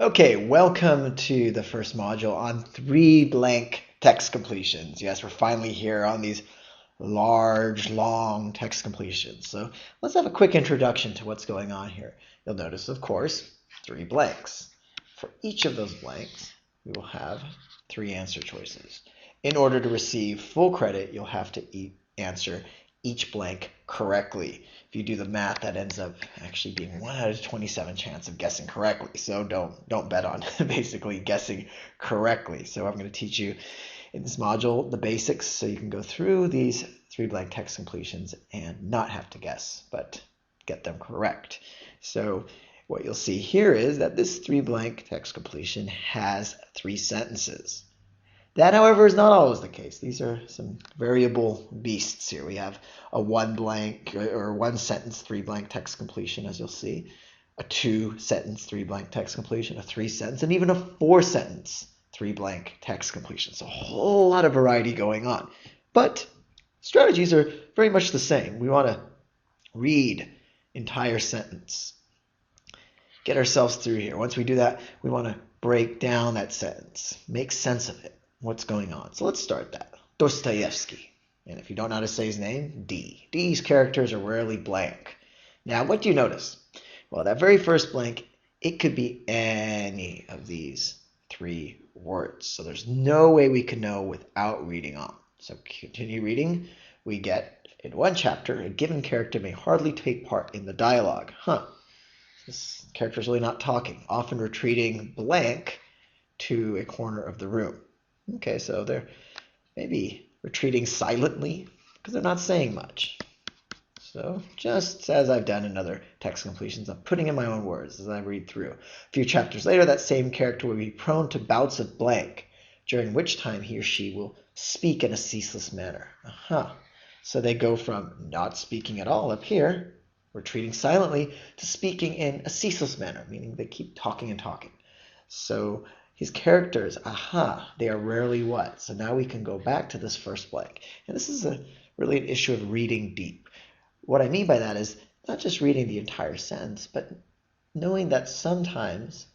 Okay, welcome to the first module on three blank text completions. Yes, we're finally here on these large, long text completions. So let's have a quick introduction to what's going on here. You'll notice, of course, three blanks. For each of those blanks, we will have three answer choices. In order to receive full credit, you'll have to answer each blank correctly. If you do the math, that ends up actually being 1 out of 27 chance of guessing correctly. So don't bet on basically guessing correctly. So I'm going to teach you in this module the basics so you can go through these three blank text completions and not have to guess, but get them correct. So what you'll see here is that this three blank text completion has three sentences. That, however, is not always the case. These are some variable beasts here. We have a one sentence, three blank text completion, as you'll see, a two sentence, three blank text completion, a three sentence, and even a four sentence, three blank text completion. So a whole lot of variety going on. But strategies are very much the same. We want to read entire sentence, get ourselves through here. Once we do that, we want to break down that sentence, make sense of it. What's going on? So let's start that. Dostoevsky. And if you don't know how to say his name, D. D's characters are rarely blank. Now, what do you notice? Well, that very first blank, it could be any of these three words. So there's no way we can know without reading on. So continue reading. We get, in one chapter, a given character may hardly take part in the dialogue. This character's really not talking, often retreating blank to a corner of the room. Okay, so they're maybe retreating silently because they're not saying much. So just as I've done in other text completions, I'm putting in my own words as I read through. A few chapters later, that same character will be prone to bouts of blank, during which time he or she will speak in a ceaseless manner. So they go from not speaking at all up here, retreating silently, to speaking in a ceaseless manner, meaning they keep talking and talking. So his characters, they are rarely what? So now we can go back to this first blank. And this is really an issue of reading deep. What I mean by that is not just reading the entire sentence, but knowing that sometimes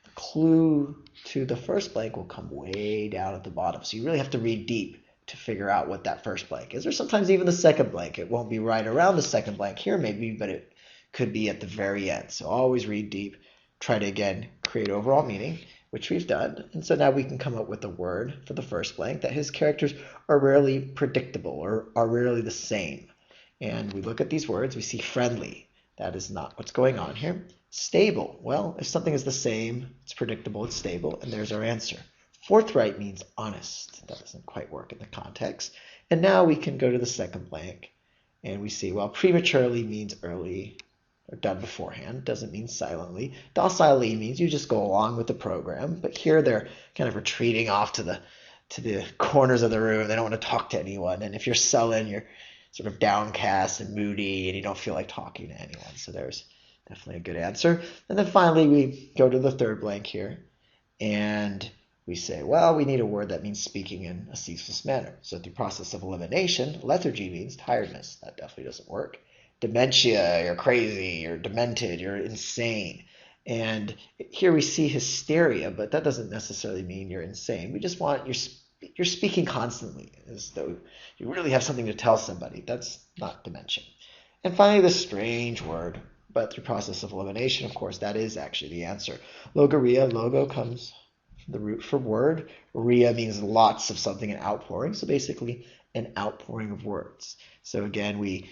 the clue to the first blank will come way down at the bottom. So you really have to read deep to figure out what that first blank is. Or sometimes even the second blank. It won't be right around the second blank here maybe, but it could be at the very end. So always read deep. Try to, again, create overall meaning, which we've done. And so now we can come up with a word for the first blank that his characters are rarely predictable or are rarely the same. And we look at these words, we see friendly. That is not what's going on here. Stable. Well, if something is the same, it's predictable, it's stable, and there's our answer. Forthright means honest. That doesn't quite work in the context. And now we can go to the second blank, and we see, well, prematurely means early, or done beforehand, doesn't mean silently. Docilely means you just go along with the program, but here they're kind of retreating off to the corners of the room. They don't want to talk to anyone, and if you're sullen, you're sort of downcast and moody, and you don't feel like talking to anyone. So there's definitely a good answer. And then finally, we go to the third blank here, and we say, well, we need a word that means speaking in a ceaseless manner. So through process of elimination, lethargy means tiredness. That definitely doesn't work. Dementia, you're crazy, you're demented, you're insane. And here we see hysteria, but that doesn't necessarily mean you're insane. We just want you're speaking constantly as though you really have something to tell somebody. That's not dementia. And finally, the strange word, but through process of elimination, of course, that is actually the answer. Logorrhea, logo comes from the root for word. Rhea means lots of something, an outpouring. So basically an outpouring of words. So again, we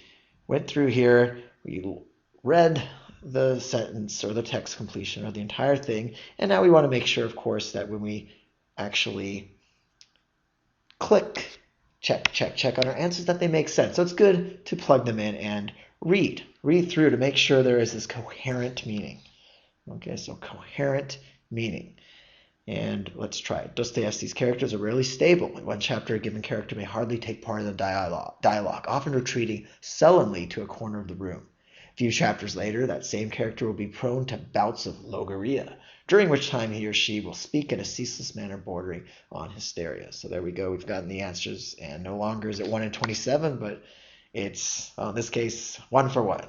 went through here, we read the sentence or the text completion or the entire thing, and now we want to make sure, of course, that when we actually click, check on our answers, that they make sense. So it's good to plug them in and read through to make sure there is this coherent meaning. Okay, so coherent meaning. And let's try it. Dostoevsky's characters are rarely stable. In one chapter, a given character may hardly take part in the dialogue, often retreating sullenly to a corner of the room. A few chapters later, that same character will be prone to bouts of logorrhea, during which time he or she will speak in a ceaseless manner bordering on hysteria. So there we go. We've gotten the answers, and no longer is it 1 in 27, but it's, well, in this case, 1 for 1.